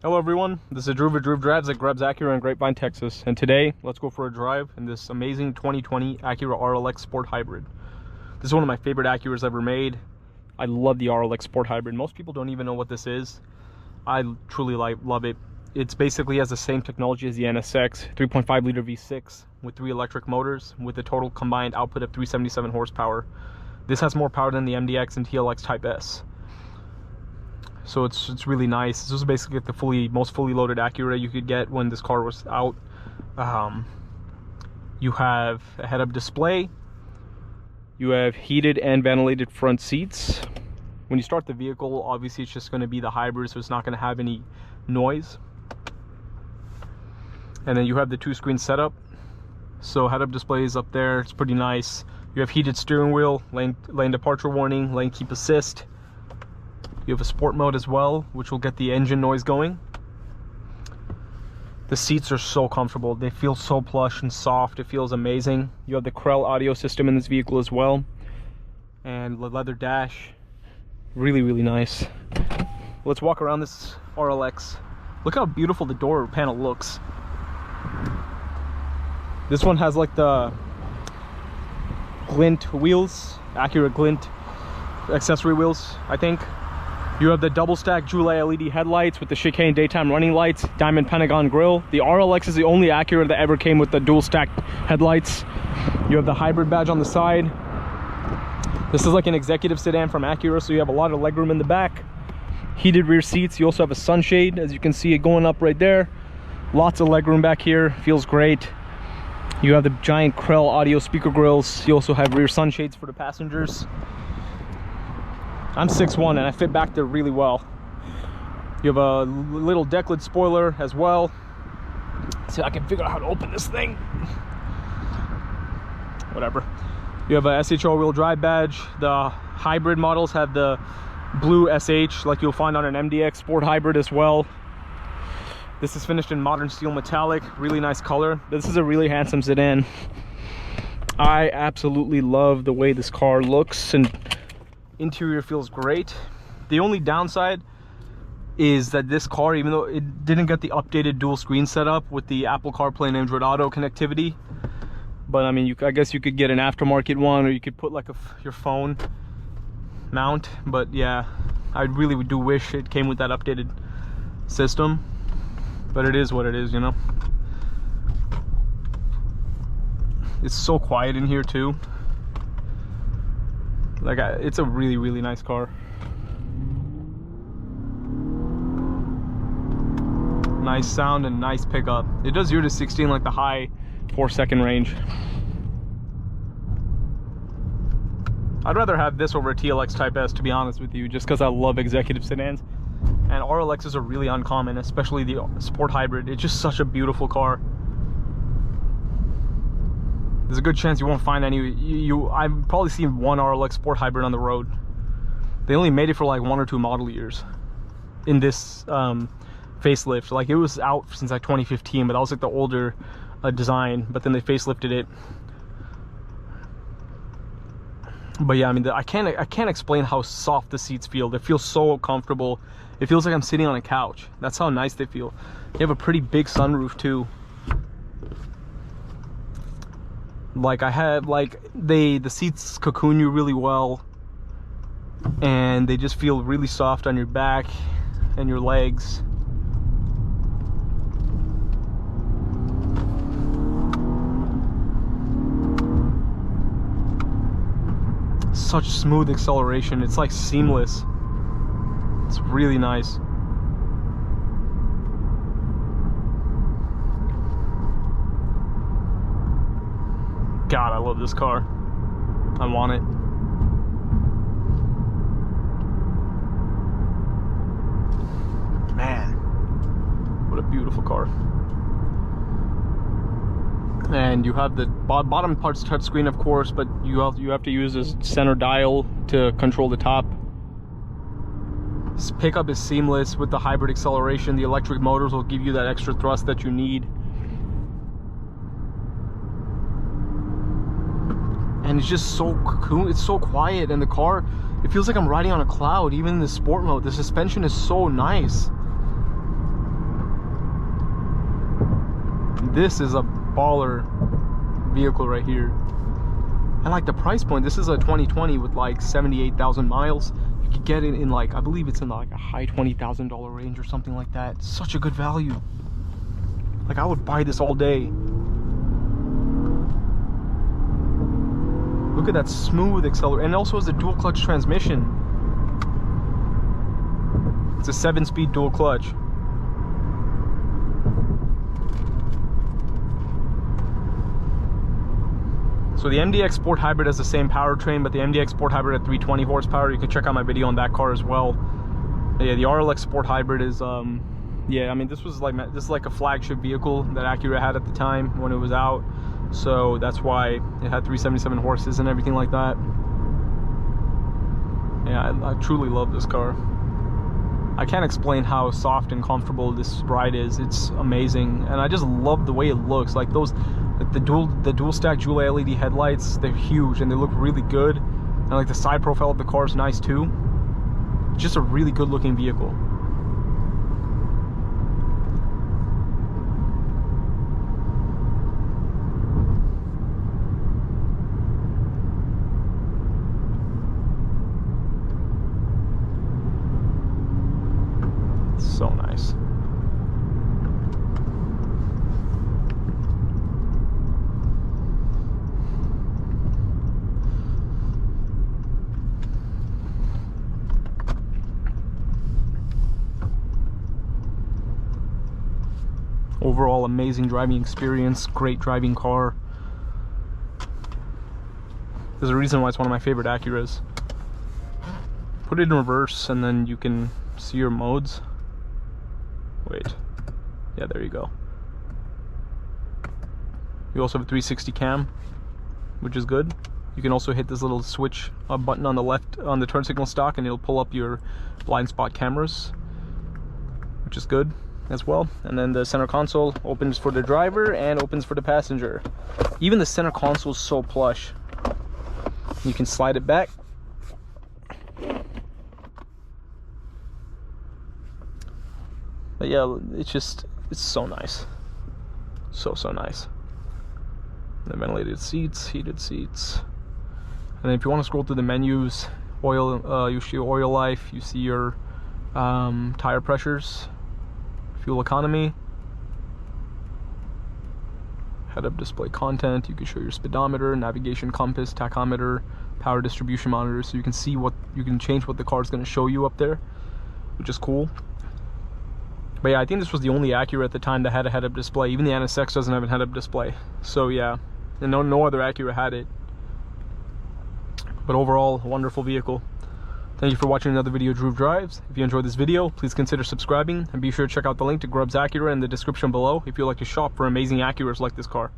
Hello everyone, this is Drew with Drew Drives at Greb's Acura in Grapevine, Texas. And today, let's go for a drive in this amazing 2020 Acura RLX Sport Hybrid. This is one of my favorite Acuras ever made. I love the RLX Sport Hybrid. Most people don't even know what this is. I truly love it. It's basically has the same technology as the NSX, 3.5 liter V6 with 3 electric motors with a total combined output of 377 horsepower. This has more power than the MDX and TLX Type S. So it's really nice. This is basically the most fully loaded Acura you could get when this car was out. You have a head-up display. You have heated and ventilated front seats. When you start the vehicle, obviously it's just going to be the hybrid, so it's not going to have any noise. And then you have the 2-screen setup. So head-up display is up there. It's pretty nice. You have heated steering wheel, lane departure warning, lane keep assist. You have a sport mode as well, which will get the engine noise going. The seats are so comfortable. They feel so plush and soft. It feels amazing. You have the Acura audio system in this vehicle as well. And the leather dash. Really, really nice. Let's walk around this RLX. Look how beautiful the door panel looks. This one has like the glint wheels, Acura glint accessory wheels, I think. You have the double stack dual LED headlights with the chicane daytime running lights, diamond pentagon grille. The RLX is the only Acura that ever came with the dual stack headlights. You have the hybrid badge on the side. This is like an executive sedan from Acura, so you have a lot of legroom in the back. Heated rear seats. You also have a sunshade, as you can see it going up right there. Lots of legroom back here. Feels great. You have the giant Krell audio speaker grills. You also have rear sunshades for the passengers. I'm 6'1" and I fit back there really well. You have a little deck lid spoiler as well. See if I can figure out how to open this thing. Whatever. You have a SH all-wheel drive badge. The hybrid models have the blue SH like you'll find on an MDX Sport Hybrid as well. This is finished in modern steel metallic, really nice color. This is a really handsome sedan. I absolutely love the way this car looks, and interior feels great. The only downside is that this car, even though it didn't get the updated dual screen setup with the Apple CarPlay and Android Auto connectivity, but I mean, I guess you could get an aftermarket one, or you could put like your phone mount. But yeah, I really do wish it came with that updated system, but it is what it is, you know. It's so quiet in here too. Like, it's a really, really nice car. Nice sound and nice pickup. It does 0 to 16 like the high 4-second range. I'd rather have this over a TLX Type S, to be honest with you, just because I love executive sedans. And RLXs are really uncommon, especially the Sport Hybrid. It's just such a beautiful car. There's a good chance you won't find any. I've probably seen one RLX Sport Hybrid on the road. They only made it for like 1 or 2 model years in this facelift. Like, it was out since like 2015, but that was like the older design. But then they facelifted it. But yeah, I mean, I can't explain how soft the seats feel. They feel so comfortable. It feels like I'm sitting on a couch. That's how nice they feel. You have a pretty big sunroof too. Like, I had like the seats cocoon you really well, and they just feel really soft on your back and your legs. Such smooth acceleration. It's like seamless. It's really nice. God, I love this car. I want it. Man, what a beautiful car. And you have the bottom part's touchscreen, of course, but you have to use this center dial to control the top. This pickup is seamless with the hybrid acceleration. The electric motors will give you that extra thrust that you need. And it's just so cool. It's so quiet, and the car, it feels like I'm riding on a cloud. Even in the sport mode, the suspension is so nice. This is a baller vehicle right here. And like the price point, this is a 2020 with like 78,000 miles. You could get it in like, I believe it's in like a high $20,000 range or something like that. Such a good value. Like I would buy this all day. Look at that smooth accelerator, and also has a dual clutch transmission. It's a 7-speed dual clutch. So the MDX Sport Hybrid has the same powertrain, but the MDX Sport Hybrid at 320 horsepower. You can check out my video on that car as well. Yeah, the RLX Sport Hybrid is, yeah, I mean, this is like a flagship vehicle that Acura had at the time when it was out. So that's why it had 377 horses and everything like that. Yeah, I truly love this car. I can't explain how soft and comfortable this ride is. It's amazing, and I just love the way it looks. Like those, the dual stack Joule LED headlights, they're huge and they look really good. And like the side profile of the car is nice too. It's just a really good looking vehicle. So nice. Overall, amazing driving experience, great driving car. There's a reason why it's one of my favorite Acuras. Put it in reverse and then you can see your modes. Wait, yeah, there you go. You also have a 360 cam, which is good. You can also hit this little switch button on the left on the turn signal stock and it'll pull up your blind spot cameras, which is good as well. And then the center console opens for the driver and opens for the passenger. Even the center console is so plush. You can slide it back. But yeah, it's so nice. So nice. The ventilated seats, heated seats. And then if you want to scroll through the menus, oil, you see your oil life, you see your tire pressures, fuel economy, head-up display content. You can show your speedometer, navigation compass, tachometer, power distribution monitor, so you can see what you can change what the car is going to show you up there, which is cool. But yeah, I think this was the only Acura at the time that had a head-up display. Even the NSX doesn't have a head-up display. So yeah, and no other Acura had it. But overall, a wonderful vehicle. Thank you for watching another video of Dhruv Drives. If you enjoyed this video, please consider subscribing, and be sure to check out the link to Grub's Acura in the description below if you'd like to shop for amazing Acuras like this car.